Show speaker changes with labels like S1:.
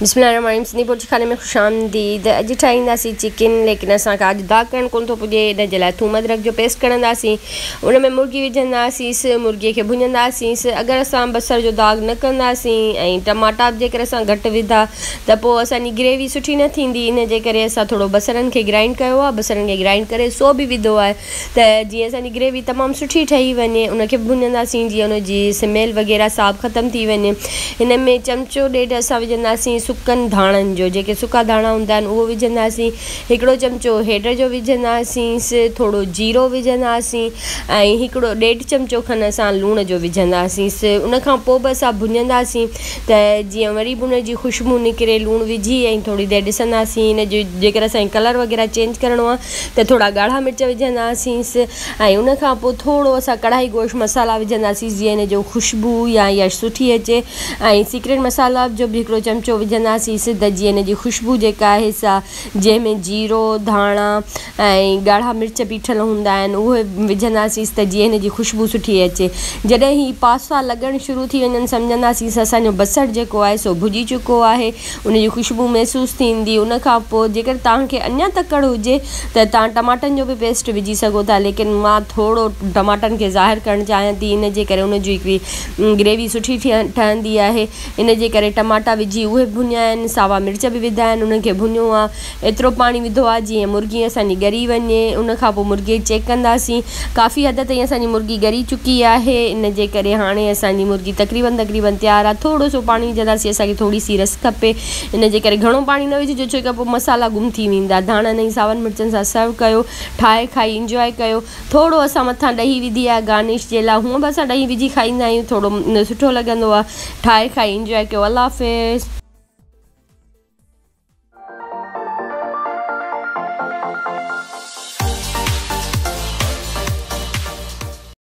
S1: बिस्मिल्लाहिर्रहमानिर्रहीम। सिंधी पोची खाने में खुशामदीद। अॼु ठाहींदासीं चिकन, लेकिन असांखे अॼु दाग करणु कोन थो पुॼे। इन जे लाइ थूम अदरक जो पेस्ट कढंदासीं, उन में मुर्गी विझंदासीं, मुर्गीअ खे भुञंदासीं। अगरि असां बसर जो दाग न कंदासीं ऐं टमाटा जेकर असां घटि विधा त पोइ असांजी ग्रेवी सुठी न थींदी। इन जे करे असां थोरो बसरनि खे ग्राइंड कयो आहे, बसरनि खे ग्राइंड करे सो बि विधो आहे त जीअं असांजी ग्रेवी तमामु सुठी ठही वञे। उनखे भुञंदासीं जीअं उनजी स्मेल वग़ैरह साफ़ ख़तमु थी वञे। हिन में चमिचो ॾेढ असां विझंदासीं सुकनि धाणनि जो, जेके सुका धाणा हूंदा आहिनि उहो विझंदासीं। हिकिड़ो चमिचो हेड जो विझंदासीं, थोरो जीरो विझंदासीं ऐं हिकिड़ो ॾेढ चमिचो खनि असां लूण जो विझंदासीं। उनखां पोइ बि असां भुञंदासीं त जीअं वरी बि उनजी ख़ुशबू निकिरे। लूणु विझी ऐं थोरी देरि ॾिसंदासीं। इन जो जेकर असांखे कलर वग़ैरह चेंज करिणो आहे त थोरा ॻाढ़ा मिर्च विझंदासीं ऐं उनखां पोइ थोरो असां कढ़ाई गोश्त मसाला विझंदासीं जीअं इन जो ख़ुशबू या सुठी अचे। ऐं सीक्रेट मसाला जो बि हिकिड़ो चमिचो विझंदासीं त जीअं इन जी ख़ुशबू जेका आहे सा, जंहिंमें जीरो, धाणा ऐं ॻाढ़ा मिर्च पीठल हूंदा आहिनि उहे विझंदासीं त जीअं इन जी ख़ुशबू सुठी अचे। जॾहिं ही पासा लॻणु शुरू थी वञनि सम्झंदासीं असांजो बसरु जेको आहे सो भुॼी चुको आहे, उनजी ख़ुशबू महसूसु थींदी। उनखां पोइ जेकर तव्हांखे अञा तकड़ि हुजे त तव्हां टमाटनि जो बि पेस्ट विझी सघो था, लेकिन मां थोरो टमाटनि खे ज़ाहिर करणु चाहियां थी। इन जे करे उनजी हिकिड़ी ग्रेवी सुठी ठहंदी आहे। इन जे करे टमाटा विझी उहे भुञा आहिनि, सावा मिर्च बि विधा आहिनि, उनखे भुञो आहे। एतिरो पाणी विधो आहे जीअं मुर्गी असांजी ॻरी वञे। उनखां पोइ मुर्गी चेक कंदासीं। काफ़ी हद ताईं असांजी मुर्गी ॻरी चुकी आहे। इन जे करे हाणे असांजी मुर्गी तक़रीबन तयारु आहे। थोरो सो पाणी विझंदासीं, असांखे थोरी सी रस खपे। इन जे करे घणो पाणी न विझिजो, छो त पोइ मसाला गुम थी वेंदा। धाणनि ऐं सावनि मिर्चनि सां सर्व कयो, ठाहे खाई इंजॉय कयो। थोरो असां मथां ॾही विधी आहे गार्निश जे लाइ। हूअं बि असां ॾही विझी खाईंदा आहियूं, थोरो सुठो लॻंदो आहे। ठाहे खाई इंजॉय कयो। अल्लाह हाफ़िज़।